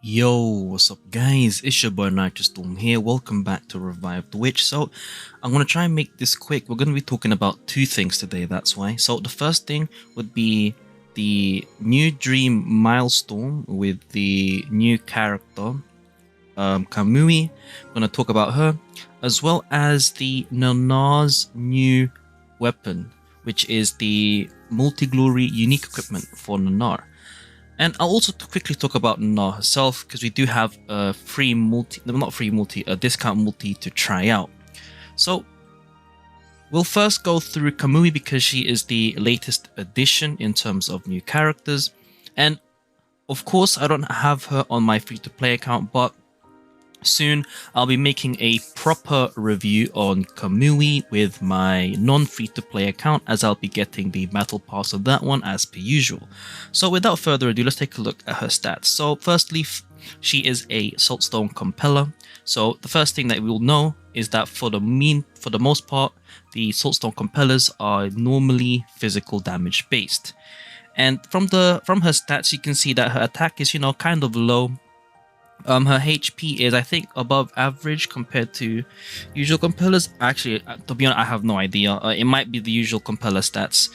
Yo, what's up guys? It's your boy Nitrostorm here. Welcome back to Revive the Witch. So, I'm going to try and make this quick. We're going to be talking about two things today, that's why. So, the first thing would be the new dream milestone with the new character, Kamui. I'm going to talk about her, as well as the Nannar's new weapon, which is the multi-glory unique equipment for Nannar. And I'll also quickly talk about Nannar herself, because we do have a free a discount multi to try out. So we'll first go through Kamui because she is the latest addition in terms of new characters. And of course, I don't have her on my free-to-play account, but soon I'll be making a proper review on Kamui with my non-free-to-play account, as I'll be getting the battle pass of that one as per usual. So without further ado, let's take a look at her stats. So firstly, she is a Saltstone Compeller. So the first thing that we'll know is that for the most part, the Saltstone Compellers are normally physical damage based. And from her stats, you can see that her attack is, kind of low. Her HP is, I think, above average compared to usual compellers. Actually, to be honest, I have no idea. It might be the usual compeller stats,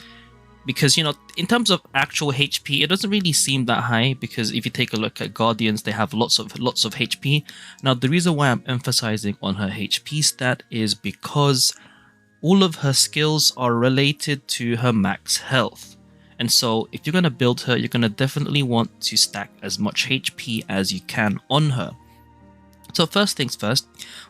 because in terms of actual HP, it doesn't really seem that high. Because if you take a look at Guardians, they have lots of HP. Now, the reason why I'm emphasizing on her HP stat is because all of her skills are related to her max health. And so if you're going to build her, you're going to definitely want to stack as much HP as you can on her. So first things first,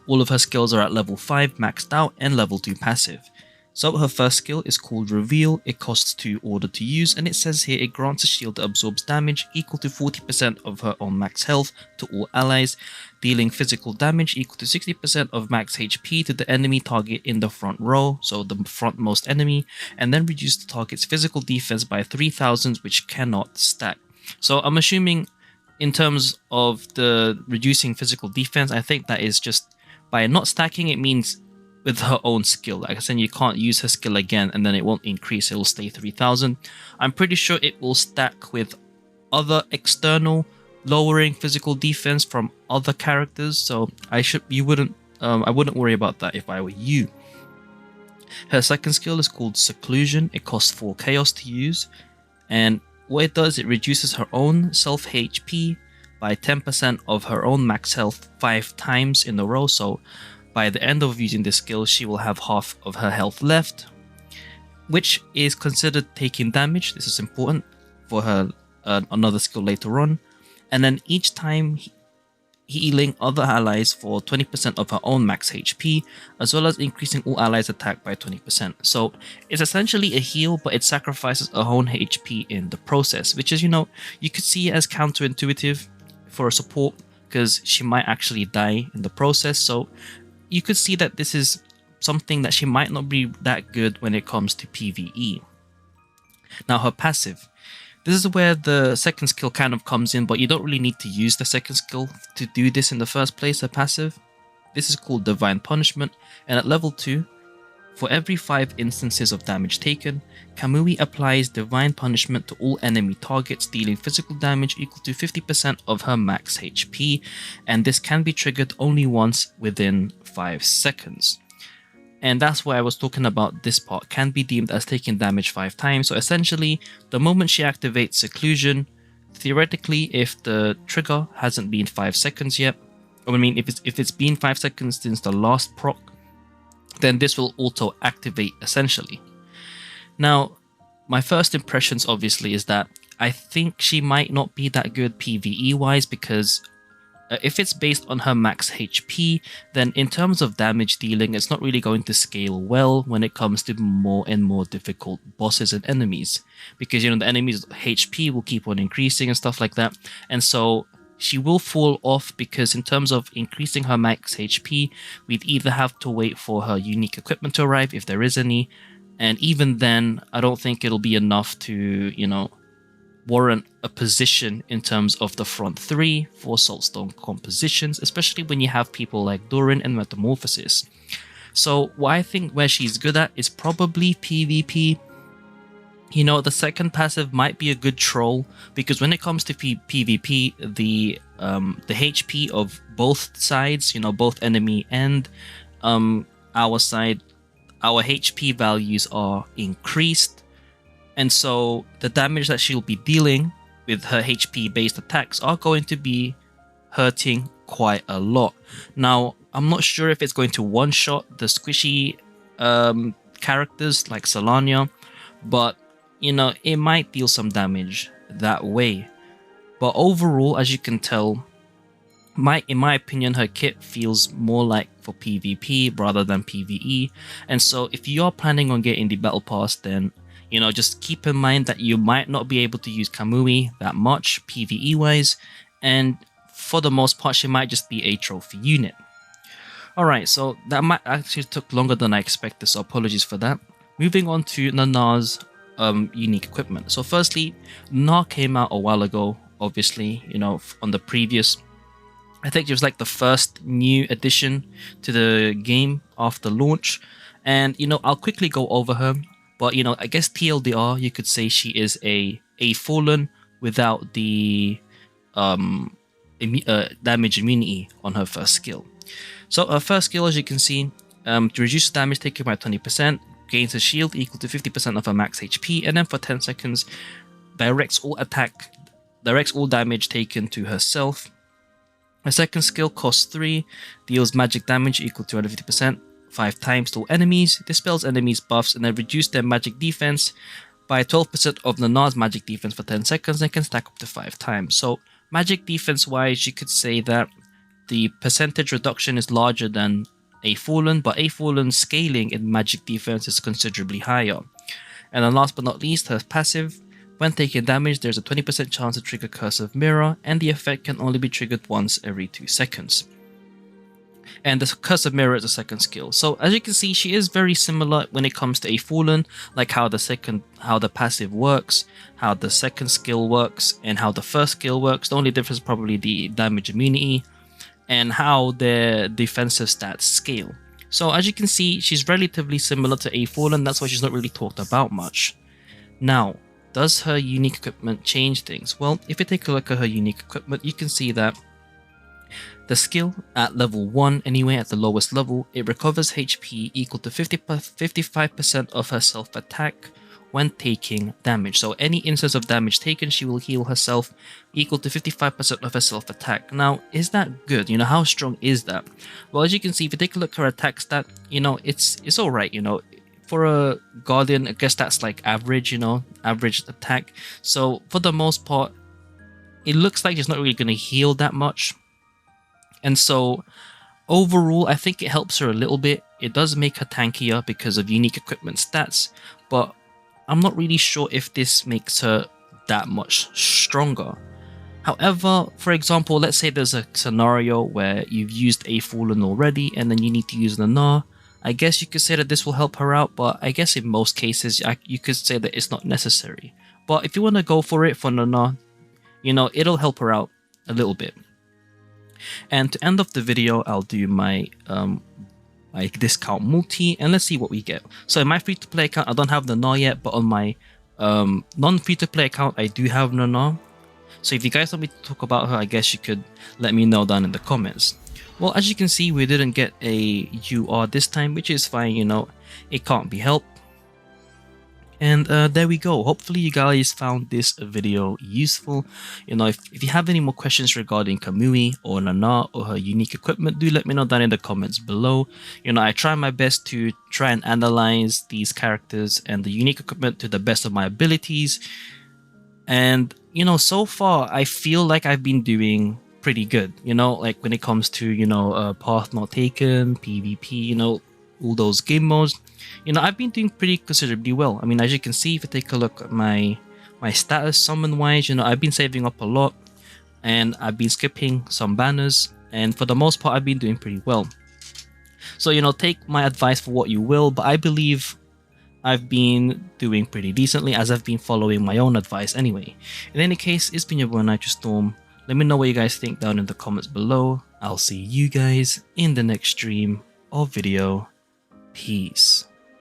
all of her skills are at level 5 maxed out and level 2 passive. So her first skill is called Reveal. It costs 2 order to use, and it says here it grants a shield that absorbs damage equal to 40% of her own max health to all allies, dealing physical damage equal to 60% of max HP to the enemy target in the front row, so the frontmost enemy, and then reduce the target's physical defense by 3000, which cannot stack. So I'm assuming in terms of the reducing physical defense, I think that is just by not stacking, it means with her own skill. Like I said, you can't use her skill again and then it won't increase, it will stay 3000. I'm pretty sure it will stack with other external lowering physical defense from other characters, so I wouldn't worry about that if I were you. Her second skill is called Seclusion. It costs 4 chaos to use, and what it does, it reduces her own self HP by 10% of her own max health 5 times in a row. So by the end of using this skill, she will have half of her health left, which is considered taking damage. This is important for her another skill later on. And then each time healing other allies for 20% of her own max HP, as well as increasing all allies' attack by 20%. So it's essentially a heal, but it sacrifices her own HP in the process, which is, you could see it as counterintuitive for a support, because she might actually die in the process. So you could see that this is something that she might not be that good when it comes to PvE. Now, her passive. This is where the second skill kind of comes in, but you don't really need to use the second skill to do this in the first place, her passive. This is called Divine Punishment, and at level 2, for every 5 instances of damage taken, Kamui applies Divine Punishment to all enemy targets, dealing physical damage equal to 50% of her max HP, and this can be triggered only once within 5 seconds. And that's why I was talking about this part, can be deemed as taking damage 5 times. So essentially, the moment she activates Seclusion, theoretically, if the trigger hasn't been 5 seconds yet, if it's been 5 seconds since the last proc, then this will auto activate essentially. Now, my first impressions obviously is that I think she might not be that good PvE wise, because if it's based on her max HP, then in terms of damage dealing, it's not really going to scale well when it comes to more and more difficult bosses and enemies, because the enemy's HP will keep on increasing and stuff like that, and so she will fall off, because in terms of increasing her max HP, we'd either have to wait for her unique equipment to arrive, if there is any, and even then, I don't think it'll be enough to, warrant a position in terms of the front 3 for Saltstone compositions, especially when you have people like Durin and Metamorphosis. So what I think where she's good at is probably PvP, You know, the second passive might be a good troll, because when it comes to PvP, the HP of both sides, you know, both enemy and our side, our HP values are increased, and so the damage that she'll be dealing with her HP based attacks are going to be hurting quite a lot. Now, I'm not sure if it's going to one-shot the squishy characters like Solania, but you know, it might deal some damage that way. But overall, as you can tell, in my opinion, her kit feels more like for PvP rather than PvE. And so if you're planning on getting the battle pass, then you know, just keep in mind that you might not be able to use Kamui that much PvE wise, and for the most part she might just be a trophy unit. Alright, so that might actually took longer than I expected, so apologies for that. Moving on to Nannar's unique equipment. So firstly, Nannar came out a while ago, obviously, you know, on the previous, I think it was like the first new addition to the game after launch. And you know, I'll quickly go over her, but you know, I guess TLDR, you could say she is a Fallen without the damage immunity on her first skill. So her first skill, as you can see, to reduce damage taken by 20%, gains a shield equal to 50% of her max HP, and then for 10 seconds directs all damage taken to herself. Her second skill costs 3, deals magic damage equal to 150%, 5 times to all enemies, dispels enemies' buffs, and then reduce their magic defense by 12% of Nannar's magic defense for 10 seconds, and can stack up to 5 times. So magic defense wise, you could say that the percentage reduction is larger than a Fallen, but a Fallen's scaling in magic defense is considerably higher. And then last but not least, her passive. When taking damage, there's a 20% chance to trigger Cursive Mirror, and the effect can only be triggered once every 2 seconds. And the Cursive Mirror is the second skill. So as you can see, she is very similar when it comes to a Fallen, like how the passive works, how the second skill works, and how the first skill works. The only difference is probably the damage immunity and how their defensive stats scale. So as you can see, she's relatively similar to a Fallen, that's why she's not really talked about much. Now, does her unique equipment change things? Well, if you take a look at her unique equipment, you can see that the skill at level 1 anyway, at the lowest level, it recovers HP equal to 55% of her self attack when taking damage. So any instance of damage taken, she will heal herself equal to 55% of her self attack. Now, is that good? You know, how strong is that? Well, as you can see, if you take a look at her attack stat, you know, it's alright, you know. For a Guardian, I guess that's like average, you know, average attack. So for the most part, it looks like she's not really going to heal that much. And so overall, I think it helps her a little bit. It does make her tankier because of unique equipment stats, but I'm not really sure if this makes her that much stronger. However, for example, let's say there's a scenario where you've used a Fallen already and then you need to use Nannar. I guess you could say that this will help her out, but I guess in most cases, you could say that it's not necessary. But if you want to go for it for Nannar, you know, it'll help her out a little bit. And to end off the video, I'll do my discount multi, and let's see what we get. So in my free-to-play account, I don't have Nannar yet, but on my non-free-to-play account, I do have Nannar. So if you guys want me to talk about her, I guess you could let me know down in the comments. Well, as you can see, we didn't get a UR this time, which is fine, you know, it can't be helped. And there we go. Hopefully you guys found this video useful. You know, if you have any more questions regarding Kamui or Nannar or her unique equipment, do let me know down in the comments below. You know, I try my best to try and analyze these characters and the unique equipment to the best of my abilities. And, you know, so far I feel like I've been doing pretty good, you know, like when it comes to, you know, path not taken, PvP, you know, all those game modes, you know, I've been doing pretty considerably well. I mean, as you can see, if you take a look at my status summon wise, you know, I've been saving up a lot and I've been skipping some banners, and for the most part I've been doing pretty well. So, you know, take my advice for what you will, but I believe I've been doing pretty decently as I've been following my own advice anyway. In any case, it's been your boy Nitrostorm. Let me know what you guys think down in the comments below. I'll see you guys in the next stream or video. Peace.